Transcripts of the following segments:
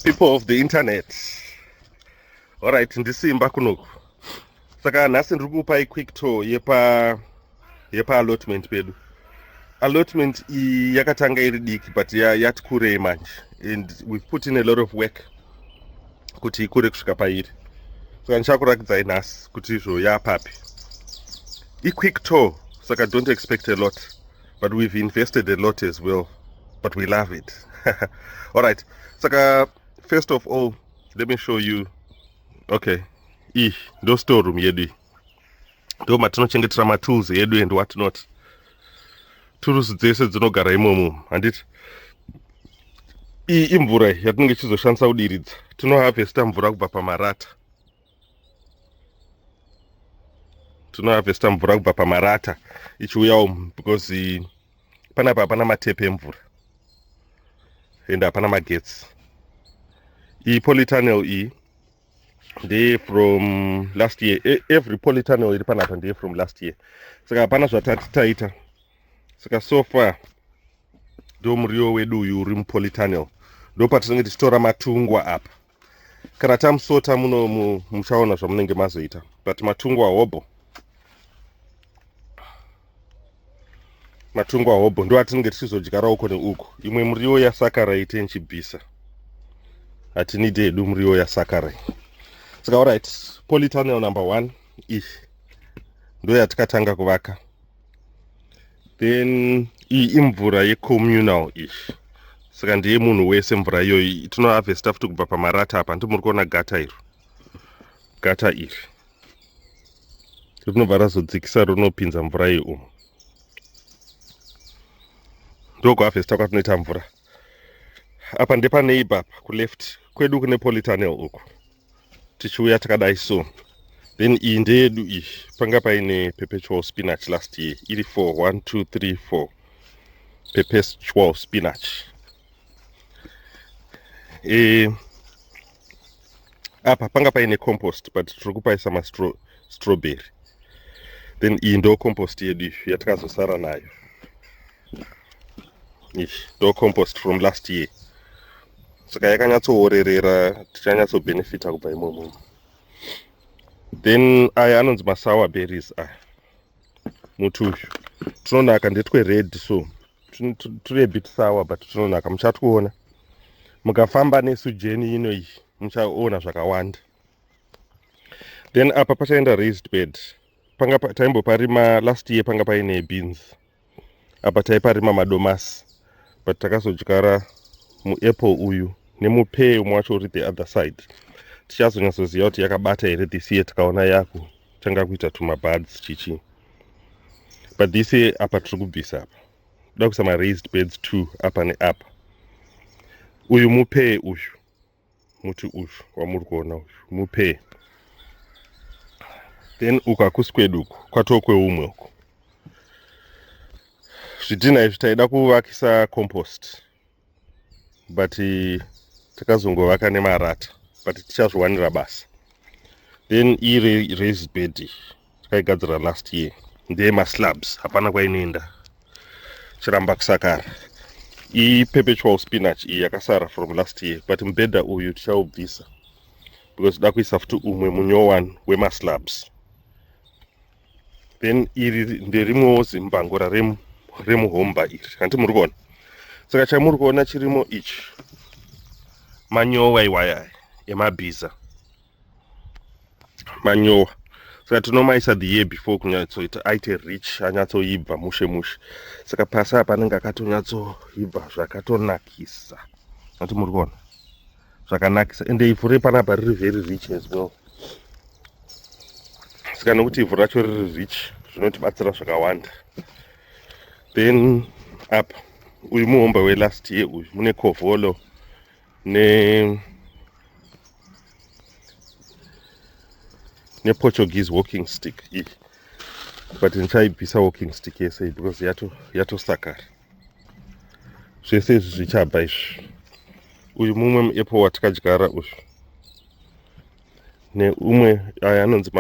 People of the internet. Alright, ndisimba kunoku. Saka nhasi ndiri kukupai quick tour yepa allotment pedu. Allotment iyi yakatanga iri diki but yati kurei manje. And we've put in a lot of work kuti ikure kusvika pairi. Saka ndichakurakidzai nhasi kuti izvo yapapi. Quick tour, saka don't expect a lot. But we've invested a lot as well. But we love it. Alright, saka first of all, let me show you. Okay, ndo storeroom yedu. Ndo matinochengetera matools yedu and what not. Tools dzese dzinogara imomo. Handiti iyi imvura yatinenge tichizoshandisa kudiridza. Tinoharvesta mvura kubva pamarata. Tinoharvesta mvura kubva pamarata ichiuyawo because panapa hapana matepe emvura. And hapana magetsi. Iyi polytunnel iyi ndeye from last year. Every polytunnel iri panapa ndeye from last year. Saka hapana zvatati taita. Saka so far ndo muriwo wedu uyu uri mupolytunnel. Ndo patinenge tichitora matungwa apa. Kana tamusota muno muchaona zvamunenge mazoita. But matungwa hobo. Matungwa hobo ndo atinenge tichizodyara uko neuko. Imwe muriwo yasakarai tenchibvisa. Hatinide hedu muriwo yasakarai. Saka alright, polytunnel number 1 ndo yatikatanga kuvaka. Then iyi imvura ye-communal saka ndiye munhu wese mvura iyoyi. Tinoharvesta futi kubva pamarata apa. Ndimuri kuona gata iro. Gata iri rinobva razodzikisa rinopinza mvura iyi umu. Ndo kuharvesta kwatinoita mvura. Apa ndepa neighbor apa kuleft kwedu kune polytunnel uku. Tichiuya takadai so. Then iyi ndeyedu iyi. Panga paine perpetual spinach last year. Iri 4, 1, 2, 3, 4. Perpetual spinach. Apa panga paine compost but tiri kupaisa strawberry. Then iyi ndo compost yedu yatakazosara nayo. Ndo compost from last year. Saka yakanyatsoorerera, tichanyatsobenefita kubva imomo. Then aya anonzi masour berries aya. Muti uyu tinonaka ndetwe red so turi a bit sour but tinonaka. Muchatuona mukafamba nesujeni ino iyi muchaona zvakawanda. Then apa pachaenda raised bed. Panga taimboparima last year panga paine beans. Apa taiparima madomasi but takazodyara muapple uyu nemupei umwe wacho uri the other side. Tichazonyatsoziva kuti yakabata here this year. Tikaona yako tanga kuita tumabuds chichi. But this year apa tiri kubvisa apa. Toda kuisa ma-raised beds 2 apa neapa. Uyu mupei uyu. Muti uyu wamuri kuona uyu mupei. Then uku hakusi kwedu uku kwatokweumwe uku. Zvidhina izvi taida kuvakisa compost. But takazongovaka nemarata. But tichazviwanira basa. Then iri raised bed takaigadzira last year. Ndeye maslabs hapana kwainoenda. Chiramba kusakara. Iyi perpetual spinach iyi yakasara from last year. But mbedha uyu tichaubvisa. Because toda kuisa futi umwe munyowani wemaslabs. Then iri nderimwewo zimbangura remuhomba iri. Hanti muri kuona. Saka chamuri kuona chirimo ichi. Manyowa iwaya emabhiza. Manyowa. Saka tinomaisa the year before kunyatsoita aite rich anyatsoibva mushe. Saka pasi apa anenge akatonyatsoibva zvakatonakisa. Hanti muri kuona. Zvakanakisa. Ende ivhu repanapa riri very rich as well. Saka nokuti ivhu racho riri rich zvinotibatsira zvakawanda. Then apa uyu muhomba we last year uyu mune kovholo ne Portuguese walking stick iyi. But ndichaibvisa walking stick yese because yatosakara. Zvese izvi zvichabva izvi. Uyu mumwe muapple watikadyara uyu. Neumwe aya anonzi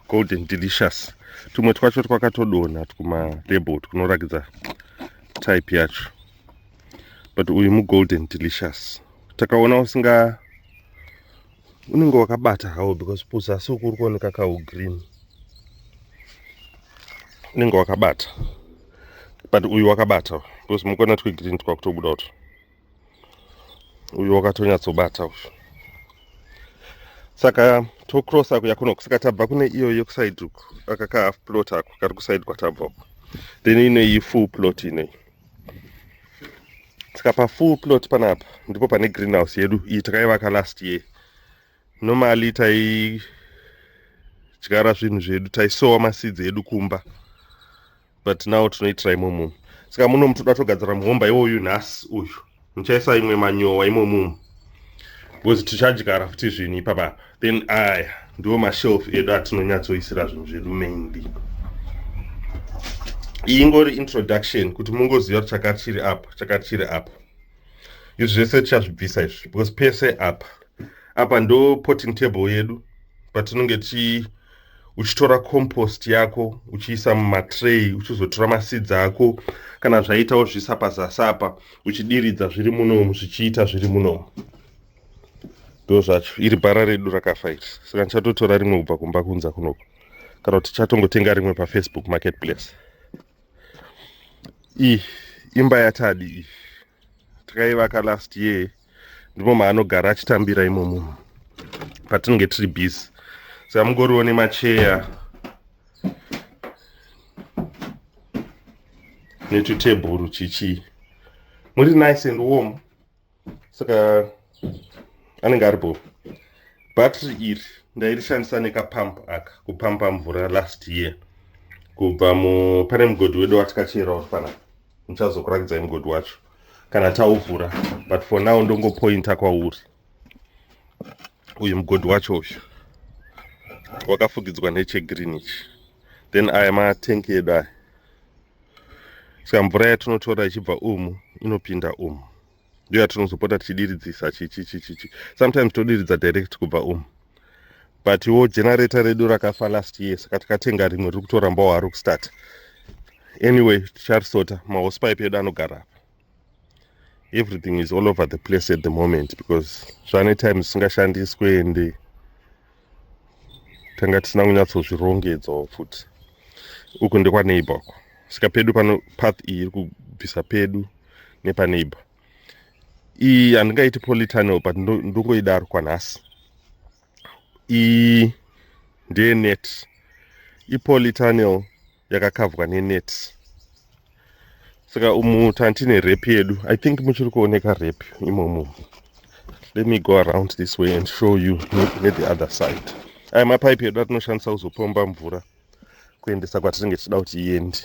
golden delicious. Tumwe twacho twakatodonha tukumalabel tunorakidza type yacho. But uyu golden delicious. Takaona unenge wakabata hawo because puzasi kuri kuoneka kawo green unenge wakabata, but uyu wakabata because mukona twe green twakutobuda uto uyu wakatonyatsobata uyu. Saka tocrossa kuyakuno kusaka tabva kune iyo yokuside uku akaka half plot ako kari kuside kwatabva uku, then ine iyi full plot ine. Saka pa full plot panapa ndipo pane greenhouse yedu iyi takaivaka last year. Normally taidyara zvinhu zvedu, taisowa maseeds edu kumba, but now tinoitira imomo. Saka muno mutoda togadzira muhomba iwoyu nhasi uyu muchaisa imwe manyowa imomo because tichadyara futi zvinhu ipapa. Then aya ndiwo mashelf edu atinonyatsoisira zvinhu zvedu mainly. Iyi ingori introduction kuti mungoziva kuti chakati chiri apa chakati chiri apa. Izvi zvese tichazvibvisa izvi because pese apa ndo potting table yedu patinenge uchitora compost yako uchiisa mumatray, uchizotora maseeds ako kana zvaitawo zvisapazasapa uchidiridza zviri munomu zvichiita zviri munomu. Ndo zvacho iri bhara redu rakafa iri. Saka ndichatotora rimwe kubva kumba kunza kunoko kana kuti tichatongotenga rimwe paFacebook marketplace. Iyi imba yatadi iyi takaivaka last year, ndipo maanogara achitambira imomo patinenge tiri busy. Saka mungoriwo nemacheya netutebhuru chichi muri nice and warm. Saka anenge aripo. Battery iri ndairishandisa nekapamp aka kupampa mvura last year kubva pane mugodhi wedu watakacherawo panapa. Ndichazokuratidzai mugodhi wacho kana tauvhura, but for now ndongopointa kwauri. Uyu mugodhi wacho uyu wakafukidzwa nechegreen ichi, then aya matengi edu aya. Saka mvura yatinotora ichibva umu inopinda umu, ndiyo yatinozopota tichidiridzisa chichi. Sometimes todiridza direct kubva umu, but iwo generator redu rakafa last year, saka takatenga rimwe riri kutorambawo hari kustart. Anyway ticharisota, mahosepipe edu anogara apa. Everything is all over the place at the moment because zvane time zvisingashandiswe ende tanga tisina kunyatsozvirongedzawo futi. Uku ndekwa neighbor uku. Saka pedu pano path iyi iri kubvisa pedu nepa neighbor. Iyi handingaiti polytunnel but ndongoidaro kwanhasi. Iyi ndeye net. Polytunnel yakakavwa nenet. Saka umu tantine rep yedu. I think muchiri kuoneka rep imomo. Let me go around this way and show you the other side. Aya mapipe edu atinoshandisa kuzopomba mvura kuendesa kwatinenge tichida kuti iende.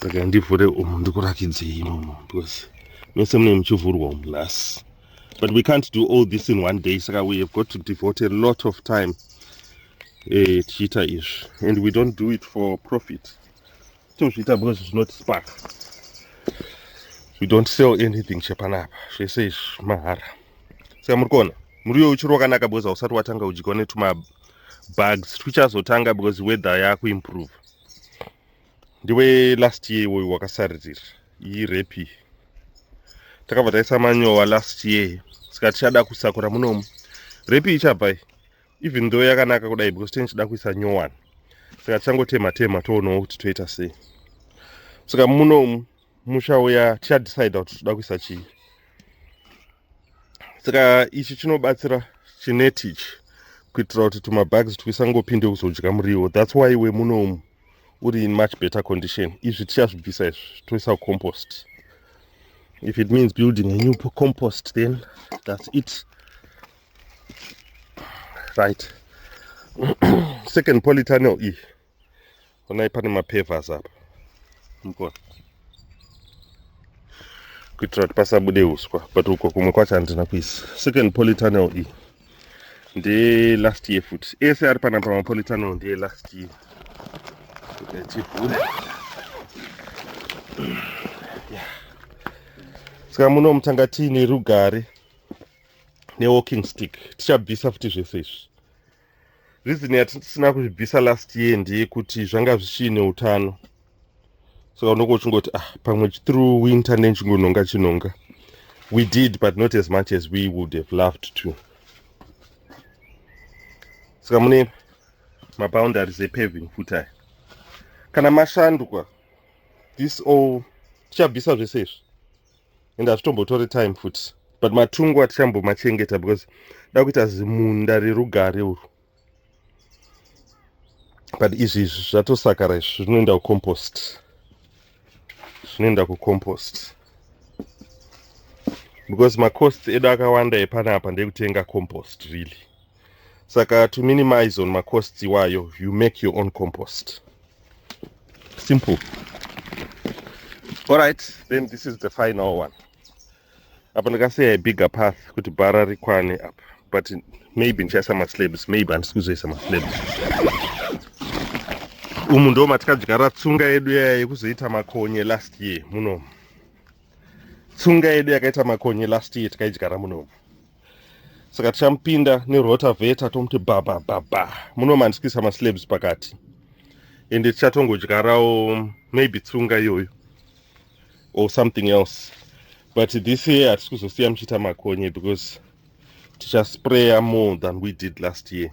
Saka ndivhure umu ndikurakidzei imomo because mese mune muchivhurwa umu nhasi. But we can't do all this in one day, saka we have got to devote a lot of time tichiita izvi, and we don't do it for profit. Tozviita because it's not spark. We don't sell anything chepanapa, zvese izvi mahara. Saka muri kuona muriwo uchiri wakanaka because hausati watanga udyiwa netuma-bugs tuchazotanga because weather yakuimprove. Ndiwe last year uyu wakasaririra. Iyi repi takabva taisa manyowa last year, saka tichada kusakura munomu. Repi ichabva even though yakanaka kudai because tichida kuisa nyowani, saka tichangotema toonawo kuti toita sei. Saka munomu muchauya tichadecide kuti toda kuisa chii. Saka ichi chinobatsira chineti ichi kuitira kuti tumabugs twisangopinde kuzodya muriwo. That's why we munomu uri in much better condition. Izvi tichazvibvisa izvi toisa compost. If it means building a new compost, then that's it. Right. Second polytunnel iyi. Onai pane mapavers apa. Mukona. Kuitira kuti pasabude uswa, but uko kumwe kwacho handina kuisa. Second polytunnel iyi ndeye last year futi. Ese ari panapa mapolytunnel ndeye last year. Saka muno mutanga tiine rugare walking stick. Tichabvisa futi zvese izvi. Reason yatisina kuzvibvisa last year ndeye kuti zvanga zvichine utano. Saka unenge uchingoti pamwe through winter ndichingononga chinonga. we did, but not as much as we would have loved to. Saka mune maboundaries epaving futi aya. Kana mashandwa, this all tichabvisa zvese izvi ende hazvitombotori time futi, but matungu atichambomachengeta because da kuita zimunda rerugare urwu. But izvi zvatosakara izvi zvinoenda kucompost. Zvinoenda kucompost. Because macosts edu akawanda epanapa ndekutenga compost really. Saka to minimize on macosts iwayo, you make your own compost. Simple. Alright, then this is the final one. Apa ndakasiya a bigger path kuti bhara rikwane apa, but maybe ndichaisa maslabs, maybe handisikuzoisa maslabs. Umu ndo matakadyara tsunga yedu yaya yekuzoita makonye last year munomu. Tsunga yedu yakaita makonye last year takaidyara munomu. Saka tichamupinda nerotaveta tomuti baba munomu handisikuisa maslabs pakati. Ende tichatongodyarawo maybe tsunga iyoyo or something else. But this year hatisikuzosia muchiita makonye because tichaspraya more than we did last year.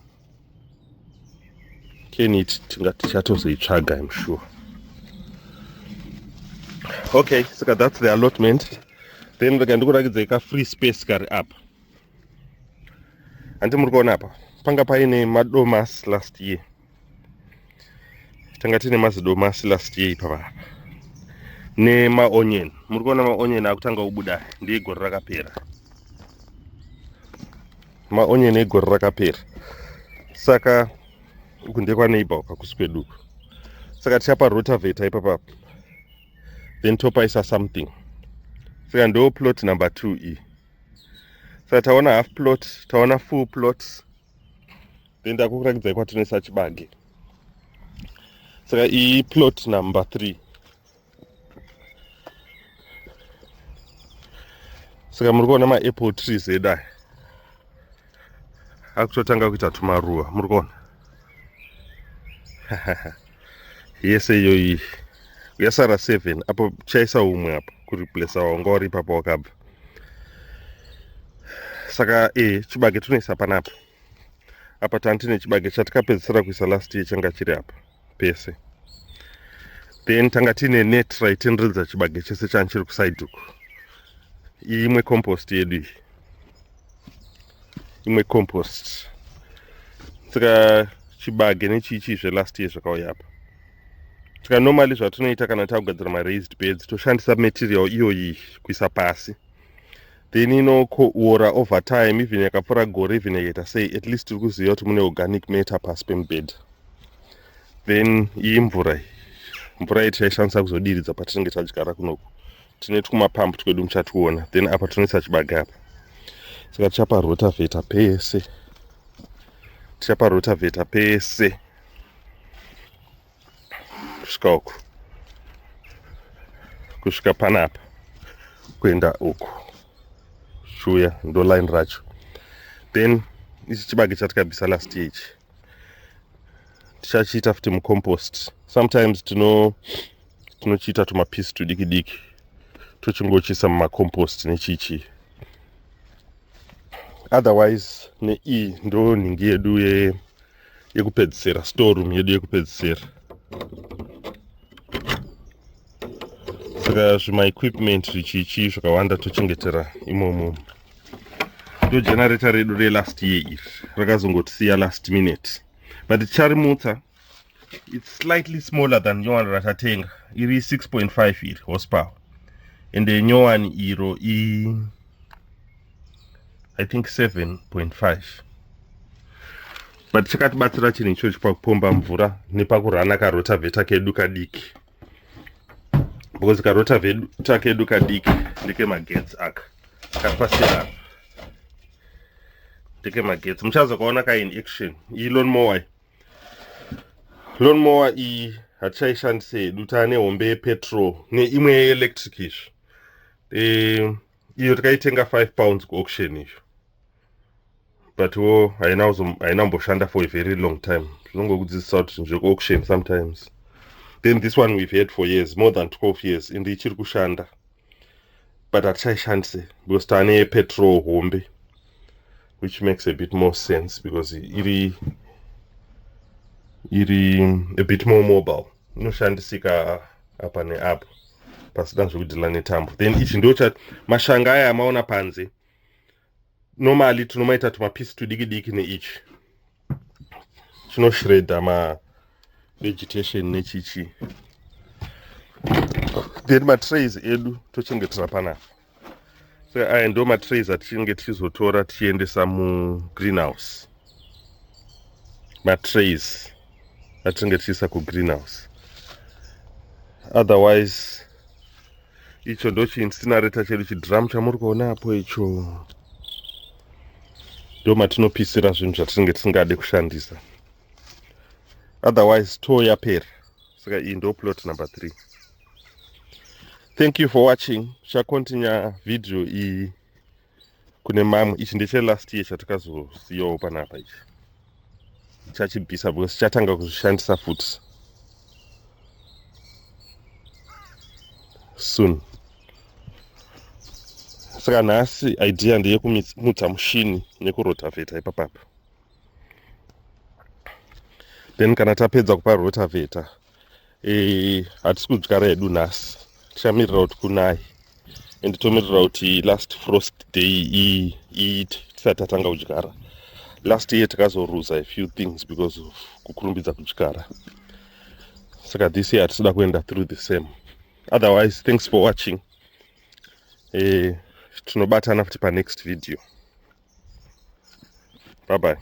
Kenit tichatozoitsvaga, I'm sure. Okay, so that's the allotment. Then ndikurakidza ka free space kari apa. Andi muri kuona apa panga paine madomasi last year. Tanga tine mazidomasi last year ipapa. Ne maonion. Muri kuona maonion akutanga kubuda ndeegore rakapera. Maonion egore rakapera. Saka uku ndekwa neighbor kakusweduku. Saka tichapa rotaveta ipapa. Then topaisa something. Saka ndo plot number 2 iyi. Saka taona half plot, taona full plots. Then ndakurakidza kwatinoisa chibage. Saka iyi plot number 3. Saka muri kuona ma-apple trees edu aya. Akutotanga kuita tumaruva, muri kuona. Yese iyoyi yasara 7 apo chaisa umwe apo kureplace wanga uri papa wakabva. Saka chibage tunoisa panapa. Apa tantine chibage chatakapedzisira kuisa last year changa chiri apa pese. Then tanga tine net raitenderedza chibage chese chanchiri kuside uku. Imwe compost yedu iyi. Imwe compost. Saka chibage nechichi last year zvakauya apa. Saka normally zvatunoita kana takugadzira ma raised beds toshandisa material iyoyi kuisa pasi. Then inoora over time, even yakapfuura gore even yakaita sei, at least tiri kuziva kuti mune organic matter pasi pemubhedha. Then iyi mvura iyi tichaishandisa kuzodiridza patinenge tadyara kunoku. Tine tumapampu twedu muchatuona. Then apa tunoisa chibage apa. Saka tichapa rotaveta pese. Tichapa rotaveta pese. Kusvika uku. Kusvika panapa. Kuenda uku. Shuya ndo line racho. Then ichi chibage chatakabvisa last year ichi. Tichachiita futi mucompost. Sometimes tinochiita tumapiece tudiki diki. Tochingochisa mumacompost nechichi. Otherwise ndo nhingi yedu yekupedzisira, storeroom yedu yekupedzisira. Saka zvima-equipment zvichichi zvakawanda tochengetera imomo. Ndo generator redu relast year iri rakazongotisiya last minute. But ticharimutsa, it's slightly smaller than nyowani ratatenga. Iri 6.5 iri horsepower. And the nyowani iro I think 7.5. But chakatibatsira chinhu ichochi pakupomba mvura nepakurana karotaveta kedu kadiki. Because karotaveta kedu kadiki ndeke magetsi aka kapasira. Ndeke magetsi muchazokaona ka in action. Iyi lawnmower. Lawnmower iyi hatichaishandise hedu tane hombe yepetrol neimwe electric izvo. Iyo takaitenga 5 pounds ku-auction izvo. But hainamboshanda for a very long time. Tinongokudzidzisa kuti ndiri sometimes. Then this one we've had for years, more than 12 years, and ichiri kushanda. but hatichaishandise because tane petrol hombe, which makes a bit more sense because iri a bit more mobile, inoshandisika apa neapo pasina zvekudhila netambo. Then ichi ndocha mashanga aya amaona panze normally tinomaita tumapisi tudiki diki neichi chinoshreda ma vegetation nechichi. Then matrays edu tochengetera panapa. So aya ndo matrays atichinge tichizotora tichiendesa greenhouse. Matrays atichinge tichiisa greenhouse. Otherwise icho ndo chiincinerator chedu, chidrum chamuri kuona apo icho ndo matinopisira zvinhu zvatinenge tisingade kushandisa. Otherwise store yapera. Saka iyi ndo plot number 3. Thank you for watching. Chakontinya video iyi kune mamwe. Ichi ndeche last year chatakazosiyawo panapa ichi. Chachibvisa because chatanga kuzvishandisa futi soon. Saka nhasi idea ndeye kumutsa mushini nekurotavheta ipapapa. Then kana tapedza kupa rotavheta hatisi kudyara hedu nhasi, tichamirira kuti kunai and tomirira kuti last frost day tisati tatanga kudyara. Last year takazoruza a few things because of kukurumbidza kudyara. Saka this year hatisida kuenda through the same. Otherwise, thanks for watching. Tinobatana futi pa next video. Bye bye.